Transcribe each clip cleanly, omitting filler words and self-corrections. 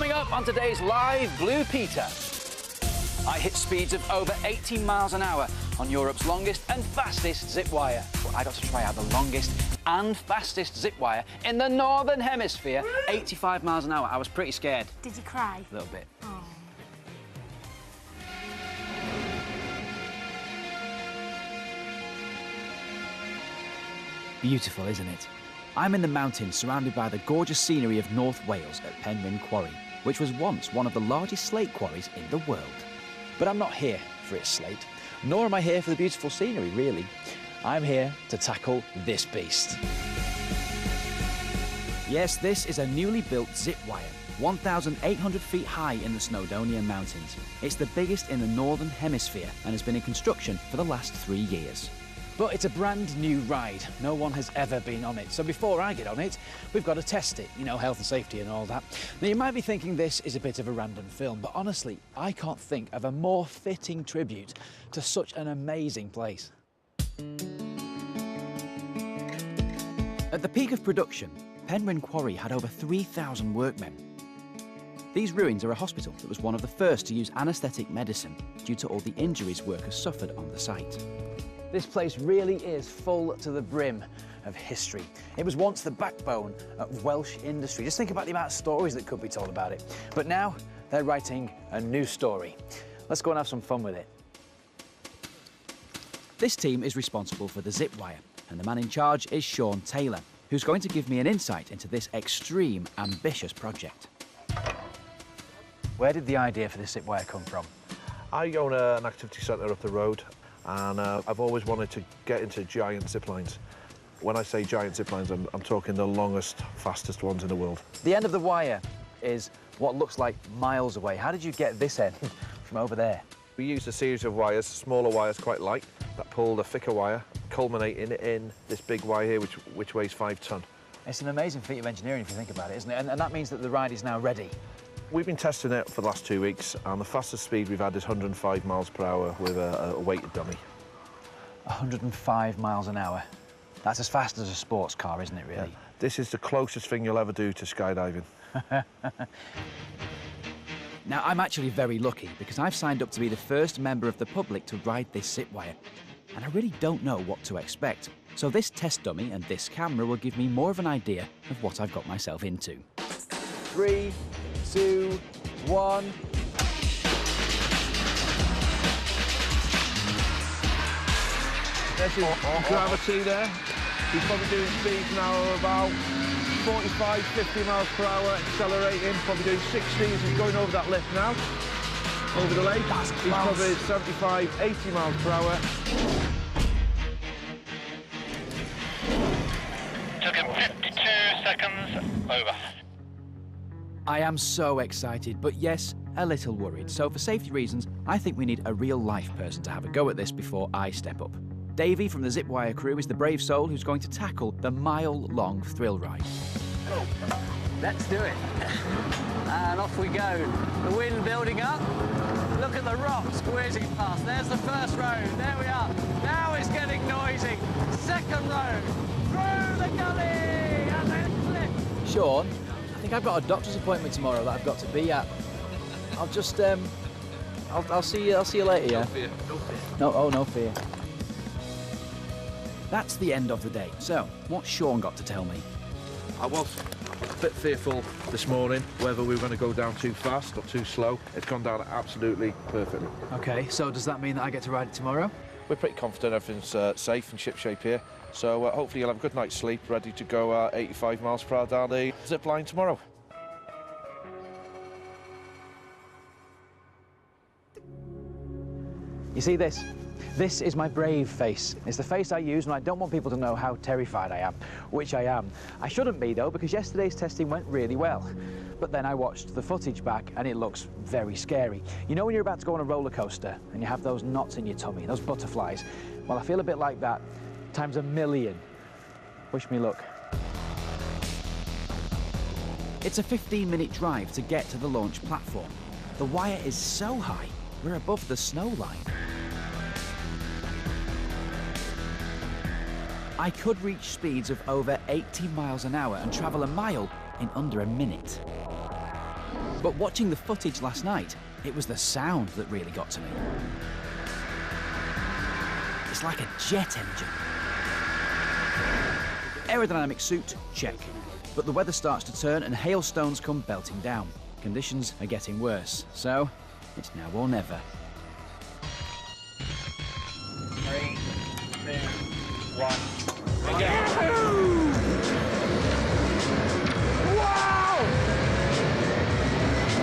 Coming up on today's Live Blue Peter, I hit speeds of over 18 miles an hour on Europe's longest and fastest zip wire. Well, I got to try out the longest and fastest zip wire in the Northern Hemisphere, 85 miles an hour. I was pretty scared. Did you cry? A little bit. Oh. Beautiful, isn't it? I'm in the mountains surrounded by the gorgeous scenery of North Wales at Penryn Quarry, which was once one of the largest slate quarries in the world. But I'm not here for its slate, nor am I here for the beautiful scenery, really. I'm here to tackle this beast. Yes, this is a newly built zip wire, 1,800 feet high in the Snowdonia Mountains. It's the biggest in the Northern Hemisphere and has been in construction for the last 3 years. But it's a brand new ride. No one has ever been on it. So before I get on it, we've got to test it. You know, health and safety and all that. Now, you might be thinking this is a bit of a random film, but honestly, I can't think of a more fitting tribute to such an amazing place. At the peak of production, Penryn Quarry had over 3,000 workmen. These ruins are a hospital that was one of the first to use anaesthetic medicine due to all the injuries workers suffered on the site. This place really is full to the brim of history. It was once the backbone of Welsh industry. Just think about the amount of stories that could be told about it. But now they're writing a new story. Let's go and have some fun with it. This team is responsible for the zip wire, and the man in charge is Sean Taylor, who's going to give me an insight into this extreme, ambitious project. Where did the idea for this zip wire come from? I own an activity centre up the road, and I've always wanted to get into giant zip lines. When I say giant zip lines, I'm talking the longest, fastest ones in the world. The end of the wire is what looks like miles away. How did you get this end from over there? We used a series of wires, smaller wires, quite light, that pulled a thicker wire, culminating in this big wire here, which weighs 5 tonne. It's an amazing feat of engineering if you think about it, isn't it? And that means that the ride is now ready. We've been testing it for the last 2 weeks, and the fastest speed we've had is 105 miles per hour with a weighted dummy. 105 miles an hour. That's as fast as a sports car, isn't it, really? Yeah. This is the closest thing you'll ever do to skydiving. Now, I'm actually very lucky because I've signed up to be the first member of the public to ride this zip wire, and I really don't know what to expect. So this test dummy and this camera will give me more of an idea of what I've got myself into. 3, 2, 1. There's his gravity there. He's probably doing speeds now of about 45, 50 miles per hour, accelerating, probably doing 60s. He's going over that lift now, over the lake. That's He's probably 75, 80 miles per hour. Took him 52 seconds, over. I am so excited, but yes, a little worried. So for safety reasons, I think we need a real-life person to have a go at this before I step up. Davey from the Zip Wire crew is the brave soul who's going to tackle the mile-long thrill ride. Let's do it. And off we go. The wind building up. Look at the rocks whizzing past. There's the first road. There we are. Now it's getting noisy. Second road. Through the gully and then cliff. Sean, I think I've got a doctor's appointment tomorrow that I've got to be at. I'll just, I'll see you later, yeah? No fear, no fear. No, oh, no fear. That's the end of the day. So, what's Sean got to tell me? I was a bit fearful this morning whether we were going to go down too fast or too slow. It's gone down absolutely perfectly. Okay, so does that mean that I get to ride it tomorrow? We're pretty confident everything's safe and shipshape here. So hopefully you'll have a good night's sleep, ready to go 85 miles per hour down the zip line tomorrow. You see this? This is my brave face. It's the face I use when I don't want people to know how terrified I am, which I am. I shouldn't be, though, because yesterday's testing went really well. But then I watched the footage back, and it looks very scary. You know when you're about to go on a roller coaster, and you have those knots in your tummy, those butterflies? Well, I feel a bit like that, times 1,000,000. Wish me luck. It's a 15-minute drive to get to the launch platform. The wire is so high, we're above the snow line. I could reach speeds of over 80 miles an hour and travel a mile in under a minute. But watching the footage last night, it was the sound that really got to me. It's like a jet engine. Aerodynamic suit, check. But the weather starts to turn and hailstones come belting down. Conditions are getting worse, so it's now or never. 3, 2, 1. Wow!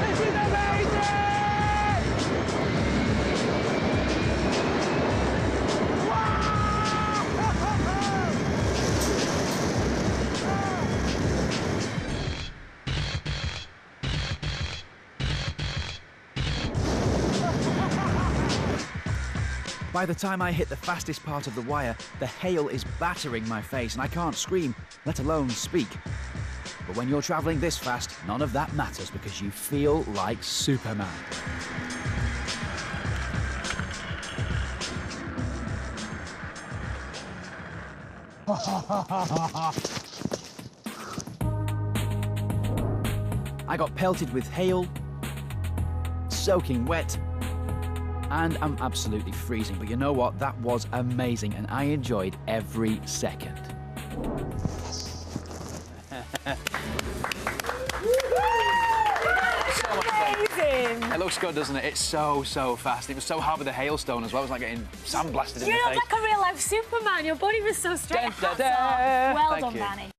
This is amazing! By the time I hit the fastest part of the wire, the hail is battering my face and I can't scream, let alone speak. But when you're travelling this fast, none of that matters because you feel like Superman. I got pelted with hail, soaking wet, and I'm absolutely freezing. But you know what? That was amazing, and I enjoyed every second. Amazing! It looks good, doesn't it? It's so fast. It was so hard with the hailstone as well. It was like getting sandblasted in the You face. look like a real-life Superman. Your body was so straight. Da, da, da. Well Thank done, you. Barney.